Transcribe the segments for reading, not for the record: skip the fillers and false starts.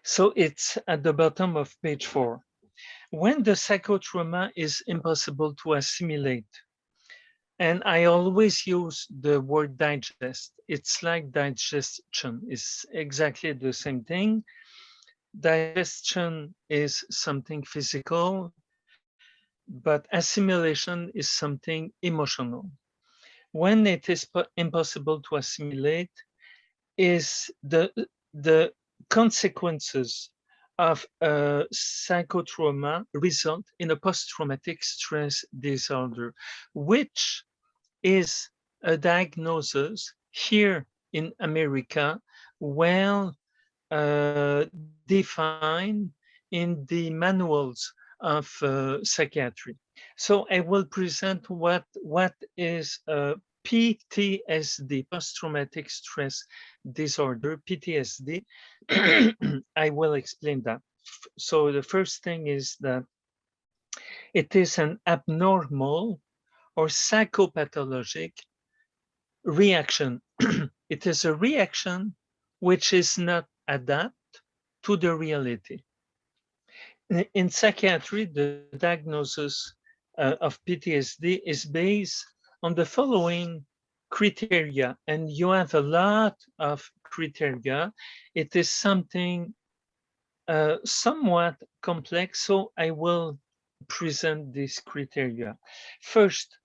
So it's at the bottom of page 4. When the psychotrauma is impossible to assimilate, and I always use the word digest. It's like digestion. It's exactly the same thing. Digestion is something physical, but assimilation is something emotional. When it is impossible to assimilate, is the consequences of psychotrauma result in a post-traumatic stress disorder, which is a diagnosis here in America well defined in the manuals of psychiatry. So I will present what is PTSD, post-traumatic stress disorder, PTSD. I will explain that. So the first thing is that it is an abnormal or psychopathologic reaction. It is a reaction which is not adapt to the reality. In psychiatry, the diagnosis of PTSD is based on the following criteria, and you have a lot of criteria. It is something somewhat complex, so I will present these criteria. First,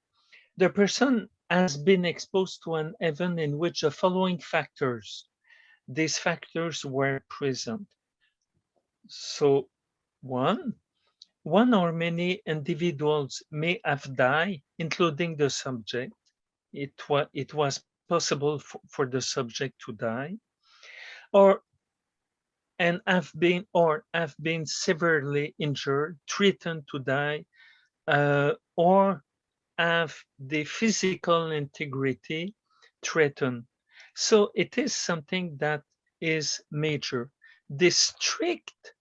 the person has been exposed to an event in which the following factors, these factors were present. So one or many individuals may have died, including the subject. It was possible for the subject to die, or have been severely injured, threatened to die, or have the physical integrity threatened. So it is something that is major. The strict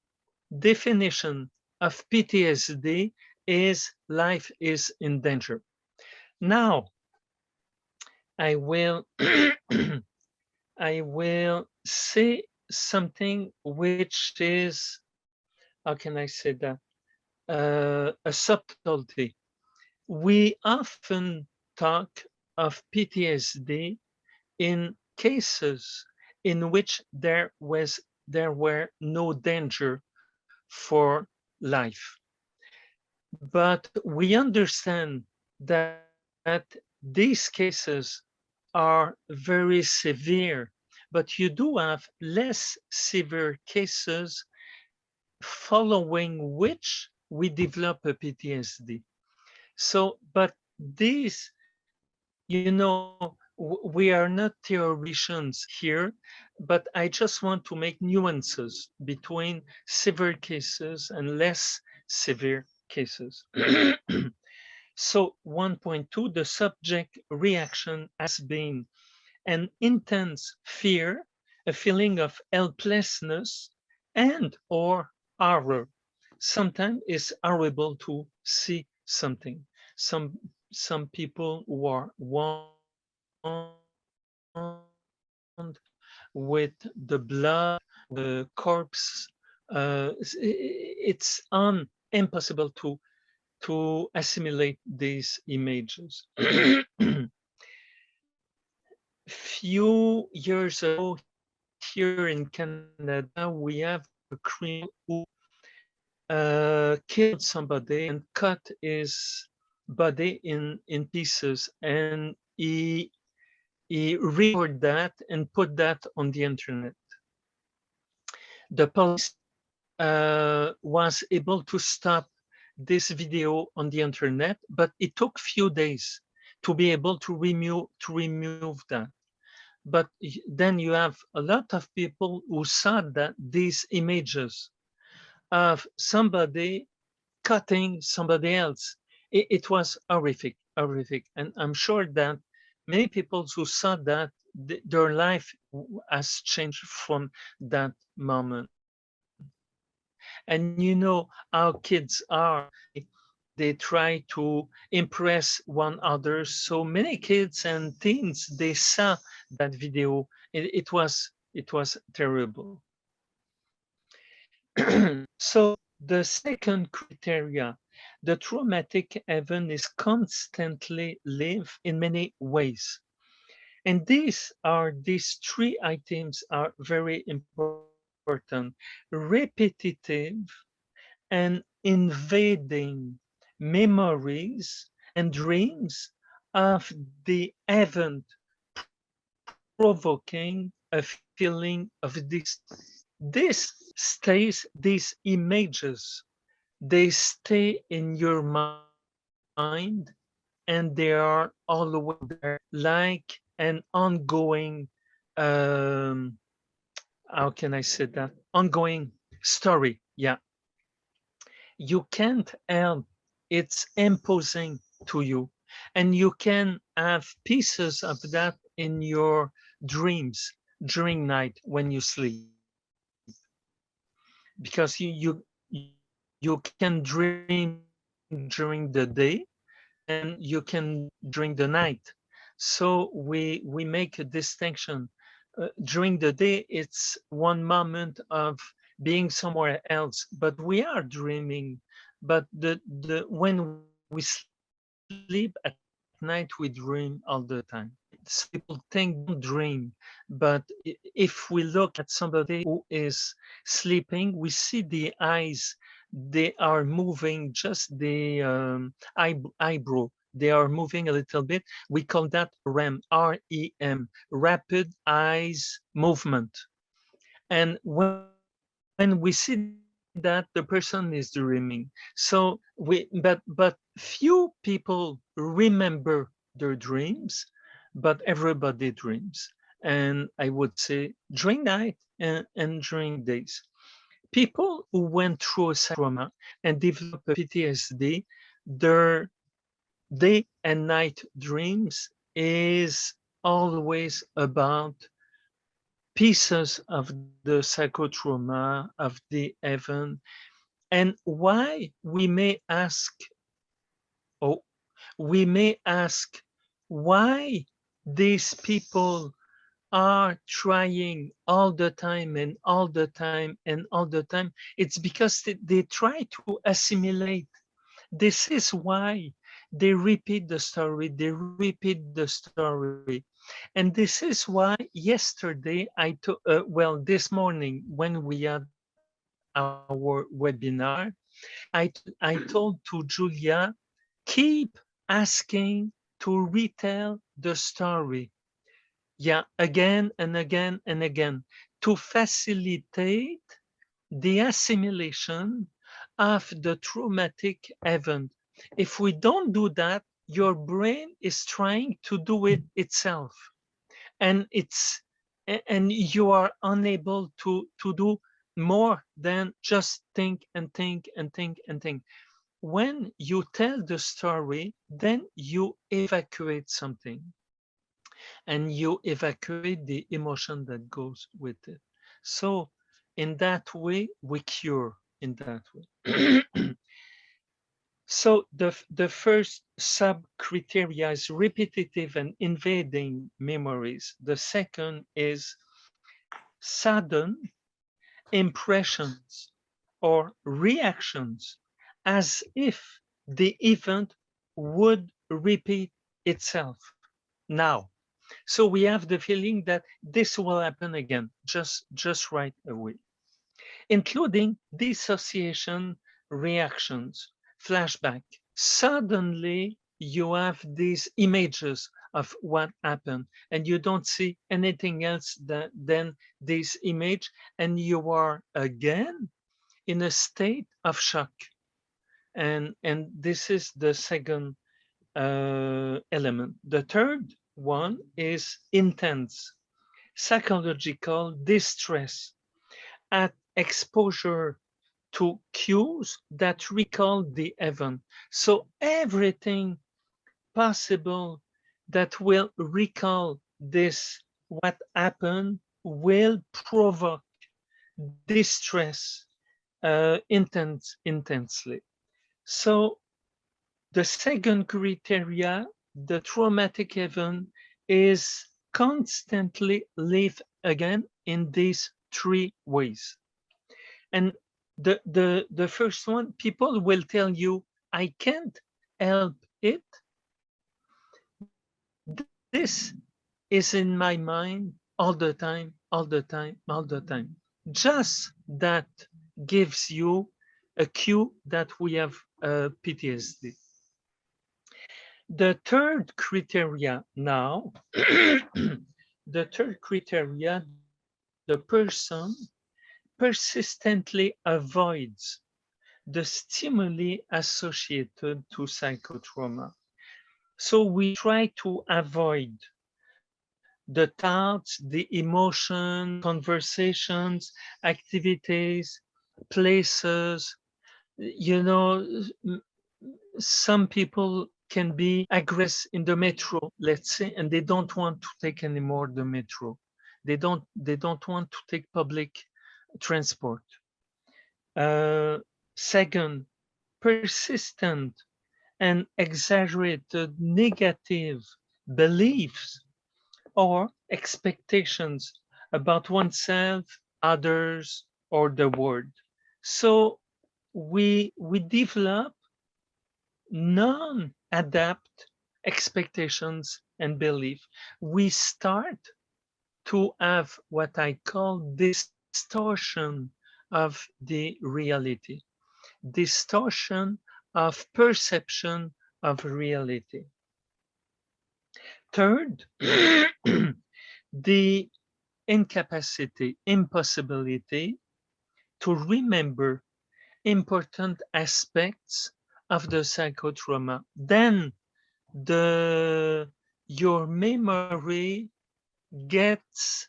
definition of PTSD is life is in danger. Now, I will I will say something which is, how can I say that? A subtlety. We often talk of PTSD in cases in which there were no danger for life. But we understand that these cases are very severe, but you do have less severe cases following which we develop a PTSD. So, but these, we are not theoreticians here, but I just want to make nuances between severe cases and less severe cases. So 1.2, the subject reaction has been an intense fear, a feeling of helplessness and or horror. Sometimes it's horrible to see something. Some people who are wound with the blood, the corpse. It's impossible to assimilate these images. Few years ago, here in Canada, we have a criminal who killed somebody and cut his body in pieces, and he recorded that and put that on the internet. The police was able to stop this video on the internet, but it took few days to be able to remove that. But then you have a lot of people who saw that these images of somebody cutting somebody else. It was horrific, horrific. And I'm sure that many people who saw that, their life has changed from that moment. And you know how kids are. They try to impress one another. So many kids and teens, they saw that video. It was terrible. So the second criteria, the traumatic event is constantly lived in many ways. And these three items are very important. Repetitive and invading memories and dreams of the event provoking a feeling of this stays, these images, they stay in your mind and they are always there like an ongoing how can I say that, ongoing story. Yeah, you can't help, it's imposing to you, and you can have pieces of that in your dreams during night when you sleep, because you can dream during the day and you can dream during the night. So we make a distinction. During the day it's one moment of being somewhere else, but we are dreaming. But the when we sleep at night we dream all the time. Some people think they don't dream, but if we look at somebody who is sleeping, we see the eyes, they are moving, just the eyebrow, they are moving a little bit. We call that REM, REM, rapid eyes movement. And when we see that, the person is dreaming. So but few people remember their dreams, but everybody dreams. And I would say during night and during days. People who went through a psychotrauma and develop a PTSD, their day and night dreams is always about pieces of the psychotrauma of the event. And why, we may ask, oh, we may ask why these people are trying all the time and all the time and all the time. It's because they try to assimilate. This is why they repeat the story, they repeat the story. And this is why yesterday this morning when we had our webinar, I told to Julia, keep asking to retell the story. Yeah, again and again and again, to facilitate the assimilation of the traumatic event. If we don't do that, your brain is trying to do it itself, and you are unable to do more than just think and think and think and think. When you tell the story, then you evacuate something, and you evacuate the emotion that goes with it. So in that way, we cure in that way. So the first sub criteria is repetitive and invading memories. The second is sudden impressions or reactions, as if the event would repeat itself. Now, so we have the feeling that this will happen again, just right away, including dissociation reactions, flashback. Suddenly, you have these images of what happened, and you don't see anything else than this image, and you are again in a state of shock. And this is the second element. The third one is intense psychological distress at exposure to cues that recall the event. So everything possible that will recall this, what happened, will provoke distress intensely. So the second criteria, the traumatic event, is constantly lived again in these three ways. And The first one, people will tell you, I can't help it. This is in my mind all the time, all the time, all the time. Just that gives you a cue that we have PTSD. The third criteria now, the third criteria, the person persistently avoids the stimuli associated to psychotrauma. So we try to avoid the thoughts, the emotion, conversations, activities, places. You know, some people can be aggressive in the metro, let's say, and they don't want to take anymore the metro. They don't want to take public transport. Second, persistent and exaggerated negative beliefs or expectations about oneself, others, or the world. So we develop non-adapt expectations and belief. We start to have what I call distortion of the reality, distortion of perception of reality. Third, the incapacity, impossibility to remember important aspects of the psychotrauma. Then the your memory gets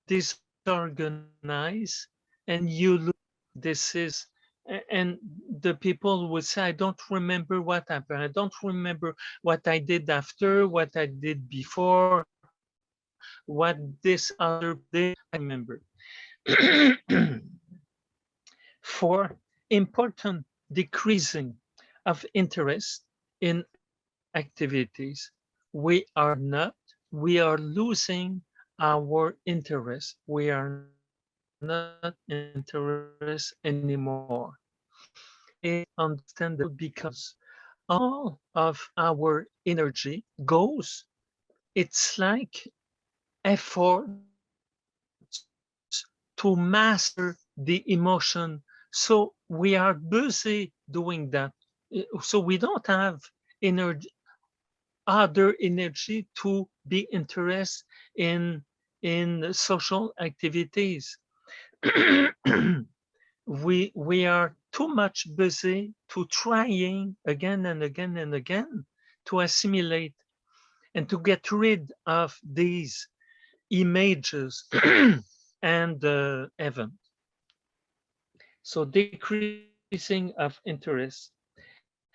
disorganized and you lose. This is and the people would say, I don't remember what happened. I don't remember what I did after, what I did before, what this other did. I don't remember. For important decreasing of interest in activities, we are not, we are losing our interest. We are not interested anymore. And this is understandable because all of our energy goes, it's like efforts to master the emotion. So we are busy doing that. So we don't have energy, other energy to be interested in social activities. We are too much busy to trying again and again and again to assimilate and to get rid of these images and events. So decreasing of interest.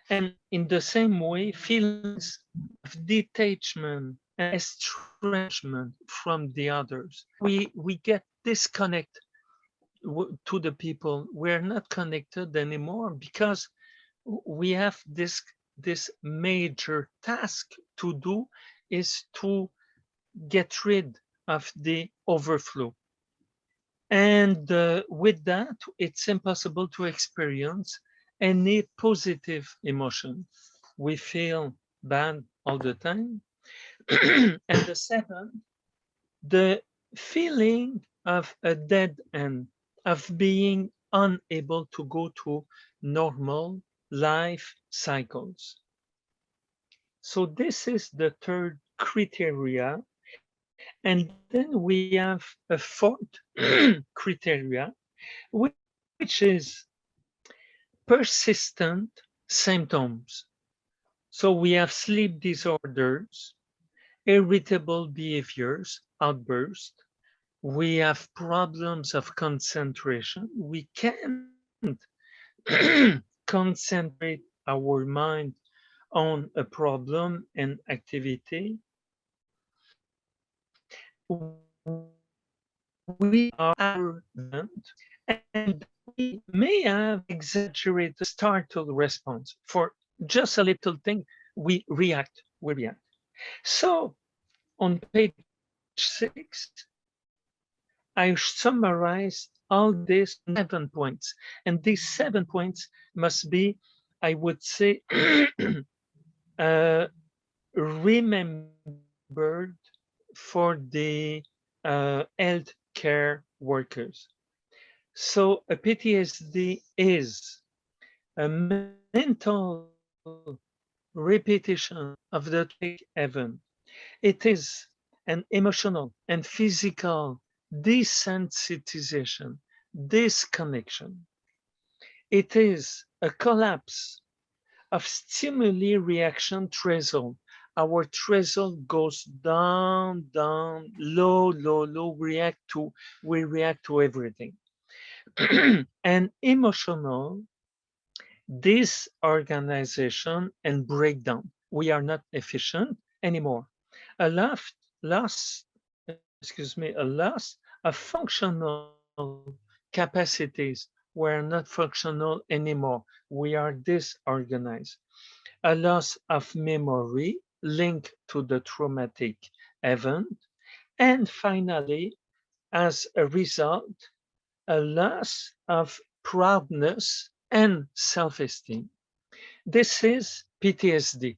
And in the same way, feelings of detachment and estrangement from the others. We get disconnect to the people. We're not connected anymore because we have this major task to do is to get rid of the overflow. And with that, it's impossible to experience any positive emotion. We feel bad all the time. And the second, the feeling of a dead end, of being unable to go to normal life cycles. So this is the third criteria. And then we have a fourth criteria, which is persistent symptoms. So we have sleep disorders, irritable behaviors, outbursts. We have problems of concentration. We can't concentrate our mind on a problem and activity. We are avoidant and we may have exaggerated startle response for just a little thing. We react. So on page 6, I summarized all these 7 points. And these 7 points must be, I would say, uh, remembered for the healthcare workers. So a PTSD is a mental repetition of the traumatic event. It is an emotional and physical desensitization, disconnection. It is a collapse of stimuli reaction threshold. Our threshold goes down, down, low, low, low. We react to everything. And emotional disorganization and breakdown. We are not efficient anymore. A loss of functional capacities. We're not functional anymore. We are disorganized. A loss of memory linked to the traumatic event. And finally, as a result, a loss of proudness and self esteem. This is PTSD.